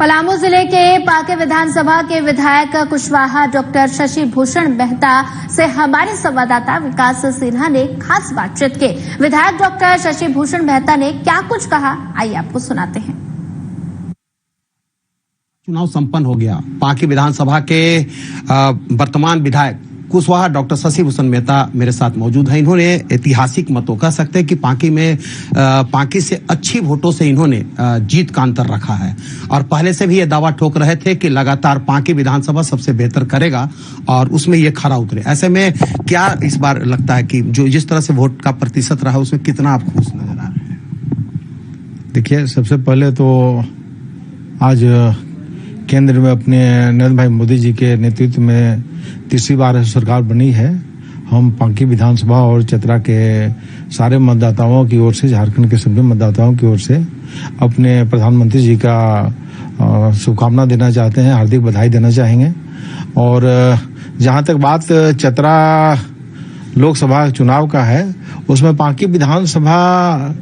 पलामू जिले के पाके विधानसभा के विधायक कुशवाहा डॉक्टर शशि भूषण मेहता से हमारे संवाददाता विकास सिन्हा ने खास बातचीत की। विधायक डॉक्टर शशि भूषण मेहता ने क्या कुछ कहा, आइए आपको सुनाते हैं। चुनाव संपन्न हो गया। पाके विधानसभा के वर्तमान विधायक कुशवाहा डॉक्टर शशि भूषण मेहता मेरे साथ मौजूद हैं। इन्होंने ऐतिहासिक मतों कह सकते हैं कि पाकी से अच्छी वोटों से इन्होंने जीत का अंतर रखा है और पहले से भी ये दावा ठोक रहे थे कि लगातार पाकी विधानसभा सबसे बेहतर करेगा और उसमें ये खरा उतरे। ऐसे में क्या इस बार लगता है कि जो जिस तरह से वोट का प्रतिशत रहा उसमें कितना आप खुश नजर आ रहे हैं? देखिए, सबसे पहले तो आज केंद्र में अपने नरेंद्र भाई मोदी जी के नेतृत्व में तीसरी बार सरकार बनी है। हम पांकी विधानसभा और चतरा के सारे मतदाताओं की ओर से, झारखंड के सभी मतदाताओं की ओर से अपने प्रधानमंत्री जी का शुभकामना देना चाहते हैं, हार्दिक बधाई देना चाहेंगे। और जहां तक बात चतरा लोकसभा चुनाव का है, उसमें पांकी विधानसभा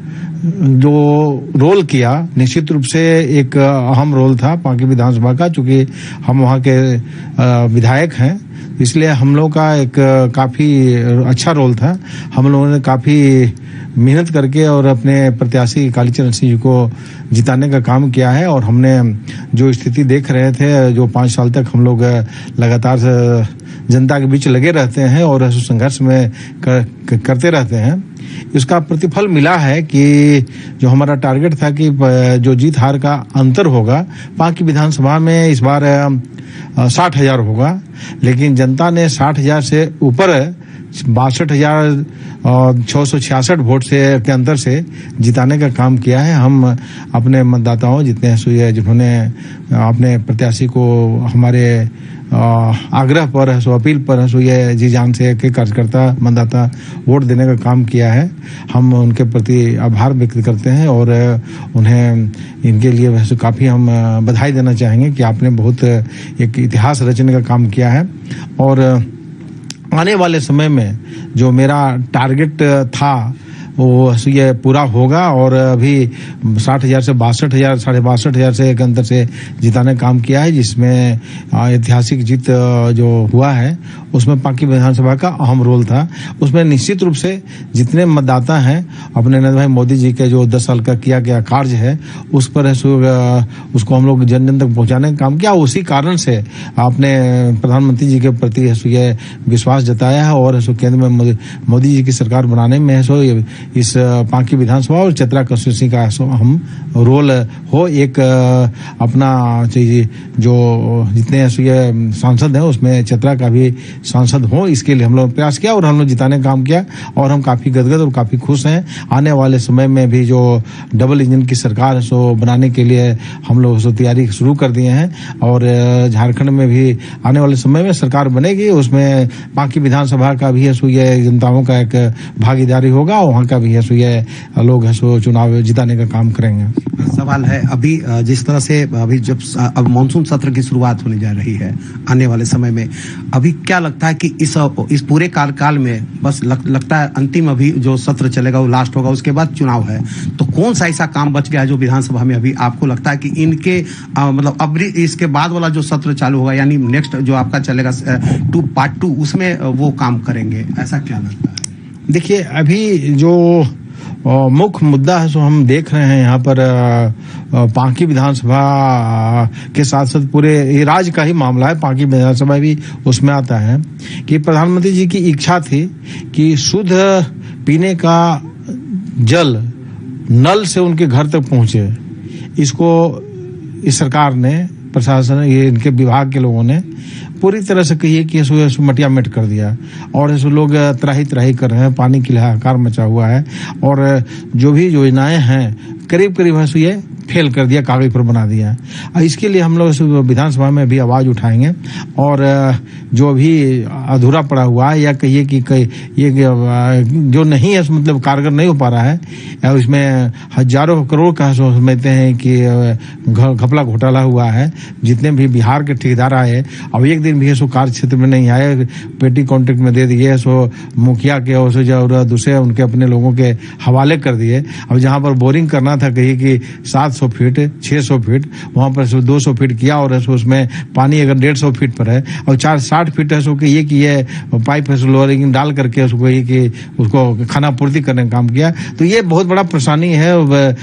जो रोल किया, निश्चित रूप से एक अहम रोल था पांकी विधानसभा का, चूंकि हम वहां के विधायक हैं, इसलिए हम लोग का एक काफी अच्छा रोल था। हम लोगों ने काफी मेहनत करके और अपने प्रत्याशी कालीचरण सिंह जी को जिताने का काम किया है। और हमने जो स्थिति देख रहे थे, जो 5 साल तक हम लोग लगातार जनता के बीच लगे रहते हैं और संघर्ष में करते रहते हैं, इसका प्रतिफल मिला है कि जो हमारा टारगेट था कि जो जीत हार का अंतर होगा पांकी विधानसभा में इस बार 60,000 होगा, लेकिन जनता ने 60,000 से ऊपर 62,666 वोट से के अंतर से जिताने का काम किया है। हम अपने मतदाताओं जितने जिन्होंने अपने प्रत्याशी को हमारे आग्रह पर अपील पर ये जी जान से के कार्यकर्ता मतदाता वोट देने का काम किया है, हम उनके प्रति आभार व्यक्त करते हैं और उन्हें इनके लिए वैसे काफी हम बधाई देना चाहेंगे कि आपने बहुत एक इतिहास रचने का काम किया है। और आने वाले समय में जो मेरा टारगेट था वो ये पूरा होगा और अभी 60,000 से 62,000, 62,500 से एक अंतर से जिताने का काम किया है, जिसमें ऐतिहासिक जीत जो हुआ है उसमें पांकी विधानसभा का अहम रोल था। उसमें निश्चित रूप से जितने मतदाता हैं अपने नरेंद्र भाई मोदी जी के जो 10 साल का किया गया कार्य है उस पर उसको हम लोग जन जन तक पहुंचाने का काम किया। उसी कारण से आपने प्रधानमंत्री जी के प्रति ये विश्वास जताया है और केंद्र में मोदी जी की सरकार बनाने में इस पांकी विधानसभा और चतरा कंस्टिट्यूंसी का हम रोल हो, एक अपना जो जितने सांसद हैं उसमें चतरा का भी सांसद हो, इसके लिए हम लोग प्रयास किया और हम लोग जिताने का काम किया और हम काफी गदगद और काफी खुश हैं। आने वाले समय में भी जो डबल इंजन की सरकार है सो बनाने के लिए हम लोग तैयारी शुरू कर दिए हैं और झारखंड में भी आने वाले समय में सरकार बनेगी, उसमें पांकी विधानसभा का भी ये जनताओं का एक भागीदारी होगा, वहाँ का भी ये लोग चुनाव जिताने का काम करेंगे। सवाल है, अभी जिस तरह से अभी जब अब मानसून सत्र की शुरुआत होने जा रही है आने वाले समय में, अभी क्या लगता है कि इस पूरे कार्यकाल में बस लगता है अंतिम अभी जो सत्र चलेगा वो लास्ट होगा, उसके बाद चुनाव है, तो कौन सा ऐसा काम बच गया है जो विधानसभा में अभी आपको लगता है कि इनके मतलब अब इसके बाद वाला जो सत्र चालू होगा यानी नेक्स्ट जो आपका चलेगा पार्ट 2 उसमें वो काम करेंगे, ऐसा क्या लगता है? देखिए, अभी जो मुख्य मुद्दा है सो हम देख रहे हैं यहाँ पर पांकी विधानसभा के साथ साथ पूरे ये राज्य का ही मामला है, पांकी विधानसभा भी उसमें आता है कि प्रधानमंत्री जी की इच्छा थी कि शुद्ध पीने का जल नल से उनके घर तक पहुंचे। इसको इस सरकार ने, प्रशासन, ये इनके विभाग के लोगों ने पूरी तरह से कहिए कि इसको मटिया मेट कर दिया और इसको लोग त्राही त्राही कर रहे हैं, पानी की हाहाकार मचा हुआ है और जो भी योजनाएं हैं करीब करीब ये फेल कर दिया, कागज पर बना दिया। इसके लिए हम लोग विधानसभा में भी आवाज उठाएंगे और जो भी अधूरा पड़ा हुआ है या कहिए कि ये जो नहीं है मतलब कारगर नहीं हो पा रहा है, इसमें हजारों करोड़ का समझते हैं कि घपला घोटाला हुआ है। जितने भी बिहार के ठेकेदार आए अब एक दिन भी कार्य क्षेत्र में नहीं आए, पेटी कॉन्ट्रैक्ट में दे दिए, सो मुखिया के और दूसरे उनके अपने लोगों के हवाले कर दिए। अब जहां पर बोरिंग करना था कहीं कि 700 फीट 600 फीट, वहां पर 200 फीट किया और उसमें पानी अगर 150 फीट पर है और 60 फीट है कि ये पाइप लोअरिंग डाल करके उसको ये कि उसको खाना पूर्ति करने का काम किया। तो ये बहुत बड़ा परेशानी है और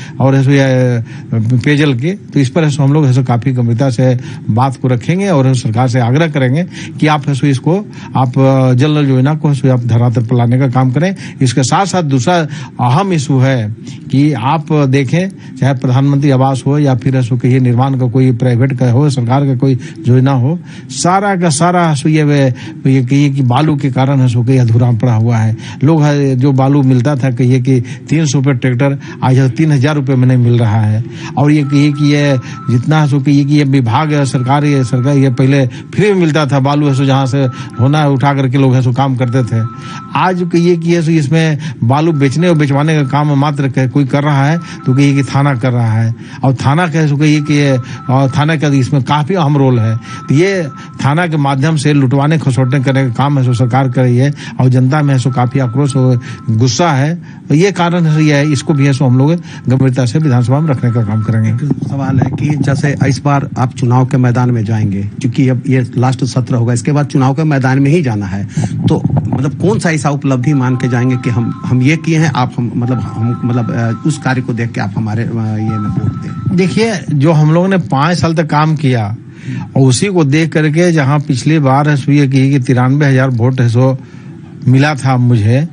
पेयजल की। तो इस पर हम लोग काफी गंभीरता से बात को रखेंगे और सरकार से आग्रह करेंगे कि आप इसको आप जल नल योजना को आप धरातल पर लाने का काम करें। इसके साथ साथ दूसरा अहम इशू है कि आप देखें, चाहे प्रधानमंत्री आवास हो या फिर कहिए निर्माण का कोई प्राइवेट का हो, सरकार का कोई योजना हो, सारा का सारा ये कहिए कि बालू के कारण अधूरा पड़ा हुआ है। लोग जो बालू मिलता था कहिए कि 300 रुपये ट्रैक्टर, आज 3000 रुपये में नहीं मिल रहा है। और ये कहिए कि ये जितना ये विभाग सरकार ये पहले फ्री में मिलता था बालू जहाँ से होना उठा करके लोग काम करते थे। आज कहिए कि इसमें बालू बेचने और बेचवाने का काम मात्र कोई कर रहा है तो कहिए कि थाना कर रहा है। और थाना कहिए कि थाना का इसमें काफी अहम रोल है। तो ये थाना के माध्यम से लुटवाने खसोटने करने का काम सरकार कर रही है और जनता में काफी आक्रोश और गुस्सा है। तो ये कारण है, इसको भी हम लोग गंभीरता से विधानसभा में रखने का काम करेंगे। सवाल है कि जैसे इस बार आप चुनाव के मैदान में जाएंगे, क्योंकि अब ये लास्ट सत्र होगा, इसके बाद चुनाव के मैदान में ही जाना है, तो मतलब कौन सा ऐसा उपलब्धि मान के जाएंगे कि हम ये किए हैं, आप हम उस कार्य को देख के आप हमारे ये में वोट दें? देखिए, जो हम लोगों ने 5 साल तक काम किया और उसी को देख करके, जहां पिछली बार कि 93,000 वोट मिला था मुझे,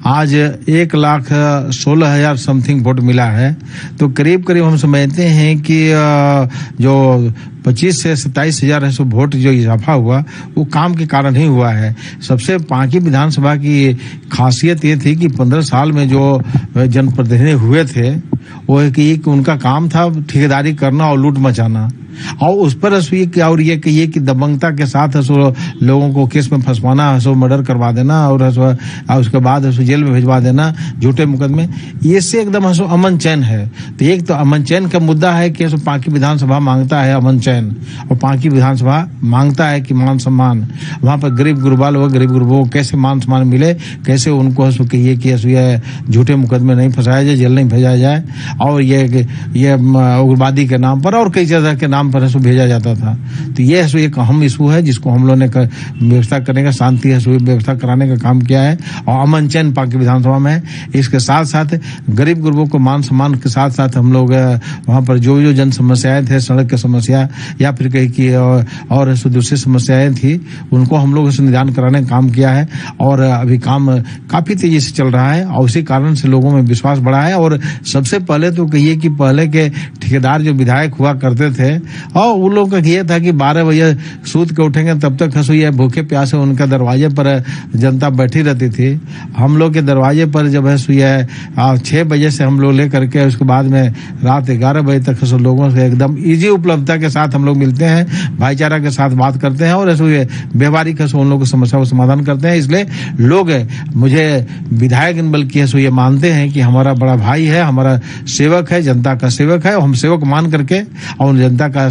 आज 1,16,000 समथिंग वोट मिला है। तो करीब करीब हम समझते हैं कि जो 25 से 27,000 वोट जो इजाफा हुआ वो काम के कारण ही हुआ है। सबसे पांकी विधानसभा की खासियत ये थी कि 15 साल में जो जनप्रतिनिधि हुए थे वो है कि उनका काम था ठेकेदारी करना और लूट मचाना, और उस पर और ये कि दबंगता के साथ लोगों को केस में फंसवाना, मर्डर करवा देना और उसके बाद जेल में भिजवा देना झूठे मुकदमे, ये से एकदम अमन चैन है। तो एक तो अमन चैन का मुद्दा है कि पांकी विधानसभा मांगता है अमन चैन, और पांकी विधानसभा मांगता है कि मान सम्मान। वहां पर गरीब गुरबा लोग, गरीब गुरबों को कैसे मान सम्मान मिले, कैसे उनको कहिए कि झूठे मुकदमे नहीं फंसाया जाए, जेल नहीं भेजा जाए, और ये उग्रवादी के नाम पर और कई जगह के नाम पर भेजा जाता था। तो ये एक अहम इशू है जिसको हम लोगों ने व्यवस्था करने का, शांति व्यवस्था कराने का काम किया है और अमन चैन पांकी विधानसभा में है। इसके साथ साथ गरीब गुरबों को मान सम्मान के साथ साथ हम लोग वहां पर जो जन समस्याएं थे, सड़क की समस्या या फिर कहीं की और दूसरी समस्याएं थी, उनको हम लोग निदान कराने का काम किया है और अभी काम काफी तेजी से चल रहा है और उसी कारण से लोगों में विश्वास बढ़ा है। और सबसे पहले तो कहिए कि पहले के ठेकेदार जो विधायक हुआ करते थे और उन लोगों का ये था कि 12 बजे सूत के उठेंगे तब तक भूखे प्यासे उनका दरवाजे पर जनता बैठी रहती थी। हम लोग के दरवाजे पर जब है 6 बजे से हम लोग लेकर के उसके बाद में रात 11 बजे तक लोगों से एकदम इजी उपलब्धता के साथ हम लोग मिलते हैं, भाईचारा के साथ बात करते हैं और व्यवहारिक उन लोगों की समस्या को समाधान करते हैं। इसलिए लोग मुझे विधायक बल्कि ये मानते हैं कि हमारा बड़ा भाई है, हमारा सेवक है, जनता का सेवक है, और हम सेवक मान करके और जनता का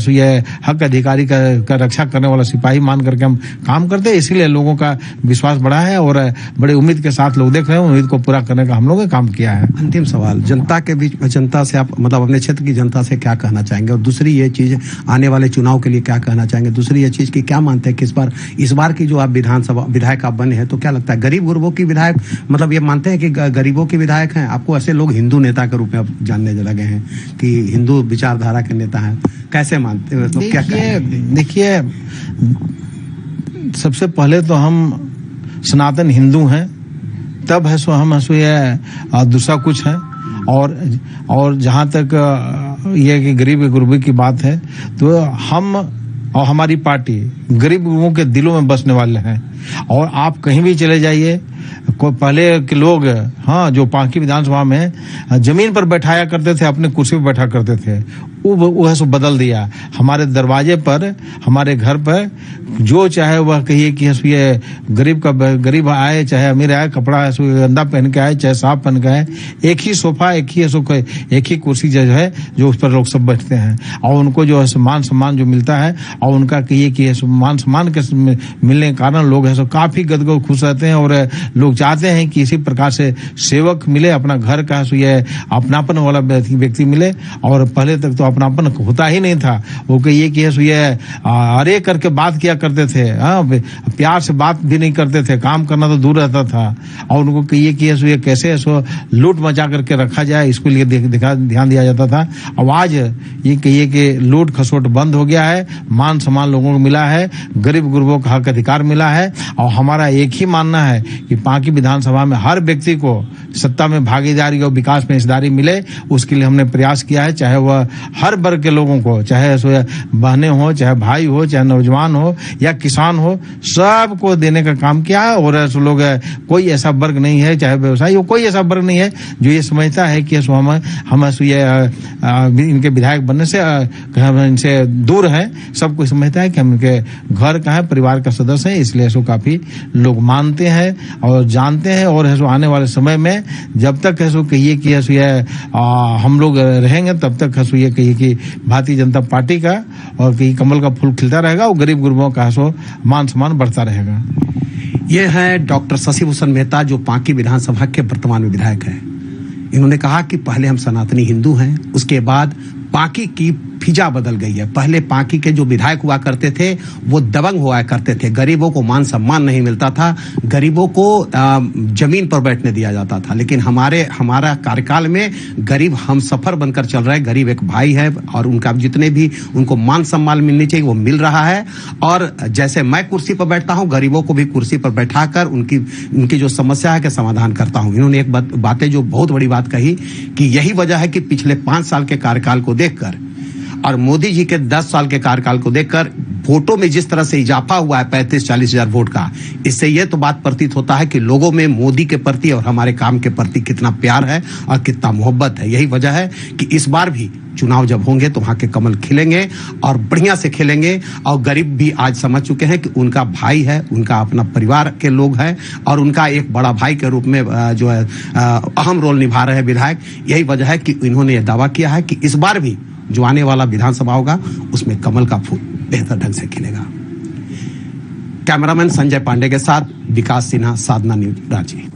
हक अधिकारी का रक्षा करने वाला सिपाही मान करके हम काम करते हैं। इसीलिए लोगों का विश्वास बढ़ा है और बड़े उम्मीद के साथ लोग देख रहे हैं। उम्मीद को पूरा करने का हम लोगों ने काम किया है। अंतिम सवाल, जनता के बीच, जनता से आप अपने क्षेत्र की जनता से क्या कहना चाहेंगे, और दूसरी ये चीज आने वाले चुनाव के लिए क्या कहना चाहेंगे? दूसरी ये चीज की क्या मानते हैं कि इस बार की जो आप विधानसभा विधायक आप बने हैं, तो क्या लगता है गरीब गुरबों की विधायक, ये मानते हैं कि गरीबों के विधायक हैं? आपको ऐसे लोग हिंदू नेता के रूप में अब जानने लगे हैं कि हिंदू विचारधारा के नेता हैं, कैसे मानते हैं? तो क्या देखिए, सबसे पहले तो हम सनातन हिंदू हैं, तब है हम दूसरा कुछ है। और जहां तक ये कि गरीब गुरबी की बात है, तो हम और हमारी पार्टी गरीब गुरबों के दिलों में बसने वाले हैं। और आप कहीं भी चले जाइए, पहले के लोग जो पांकी विधानसभा में जमीन पर बैठाया करते थे, अपने कुर्सी पर बैठा करते थे, वो है सो बदल दिया। हमारे दरवाजे पर, हमारे घर पर जो चाहे वह कहिए कि ये गरीब आए चाहे अमीर आए, कपड़ा है सो गंदा पहन के आए चाहे साफ पहन के आए, एक ही सोफा, एक ही कुर्सी जो है जो उस पर लोग सब बैठते हैं, और उनको जो है मान सम्मान जो मिलता है, और उनका कहिए कि मान सम्मान के मिलने के कारण लोग है सो काफी गदगद खुश रहते हैं, और लोग चाहते हैं कि इसी प्रकार से सेवक मिले, अपना घर का ये अपनापन वाला व्यक्ति मिले। और पहले तक तो अपनापन होता ही नहीं था। वो कहिए कि ये अरे करके बात किया करते थे, प्यार से बात भी नहीं करते थे, काम करना तो दूर रहता था। और उनको कहिए कि ये कैसे लूट मचा करके रखा जाए, इसके लिए ध्यान दिया जाता था। अब आज ये कहिए कि लूट खसोट बंद हो गया है, मान सम्मान लोगों को मिला है, गरीब गुरबों का हक अधिकार मिला है। और हमारा एक ही मानना है कि पांकी विधानसभा में हर व्यक्ति को सत्ता में भागीदारी और विकास में हिस्सेदारी मिले, उसके लिए हमने प्रयास किया है। चाहे वह हर वर्ग के लोगों को, चाहे बहनें हो, चाहे भाई हो, चाहे नौजवान हो या किसान हो, सबको देने का काम किया है। और लोग कोई ऐसा वर्ग नहीं है, चाहे व्यवसायी हो, कोई ऐसा वर्ग नहीं है जो ये समझता है कि हम इनके विधायक बनने से इनसे दूर है। सबको समझता है कि हम इनके घर का है, परिवार का सदस्य है, इसलिए इसको काफी लोग मानते हैं और जानते हैं। और आने वाले समय में जब तक कहिए कि हम लोग रहेंगे, तब तक ये कहिए कि भारतीय जनता पार्टी का और कहीं कमल का फूल खिलता रहेगा और गरीब गुरबों का मान सम्मान बढ़ता रहेगा। ये है डॉक्टर शशि भूषण मेहता, जो पांकी विधानसभा के वर्तमान में विधायक हैं। इन्होंने कहा कि पहले हम सनातनी हिंदू हैं, उसके बाद पांकी की फिजा बदल गई है। पहले पांकी के जो विधायक हुआ करते थे वो दबंग हुआ करते थे, गरीबों को मान सम्मान नहीं मिलता था, गरीबों को जमीन पर बैठने दिया जाता था। लेकिन हमारा कार्यकाल में गरीब हम सफर बनकर चल रहे हैं। गरीब एक भाई है और उनका जितने भी उनको मान सम्मान मिलनी चाहिए वो मिल रहा है। और जैसे मैं कुर्सी पर बैठता हूं, गरीबों को भी कुर्सी पर बैठाकर उनकी जो समस्या है के समाधान करता हूं। इन्होंने एक बातें जो बहुत बड़ी बात कही कि यही वजह है कि पिछले 5 साल के कार्यकाल को देखकर और मोदी जी के 10 साल के कार्यकाल को देखकर वोटों में जिस तरह से इजाफा हुआ है 35-40 हजार वोट का, इससे यह तो बात प्रतीत होता है कि लोगों में मोदी के प्रति और हमारे काम के प्रति कितना प्यार है और कितना मोहब्बत है। यही वजह है कि इस बार भी चुनाव जब होंगे तो वहां के कमल खिलेंगे और बढ़िया से खिलेंगे। और गरीब भी आज समझ चुके हैं कि उनका भाई है, उनका अपना परिवार के लोग हैं और उनका एक बड़ा भाई के रूप में जो है अहम रोल निभा रहे हैं विधायक। यही वजह है कि इन्होंने यह दावा किया है कि इस बार भी जो आने वाला विधानसभा होगा उसमें कमल का फूल बेहतर ढंग से खिलेगा। कैमरामैन संजय पांडे के साथ विकास सिन्हा, साधना न्यूज, रांची।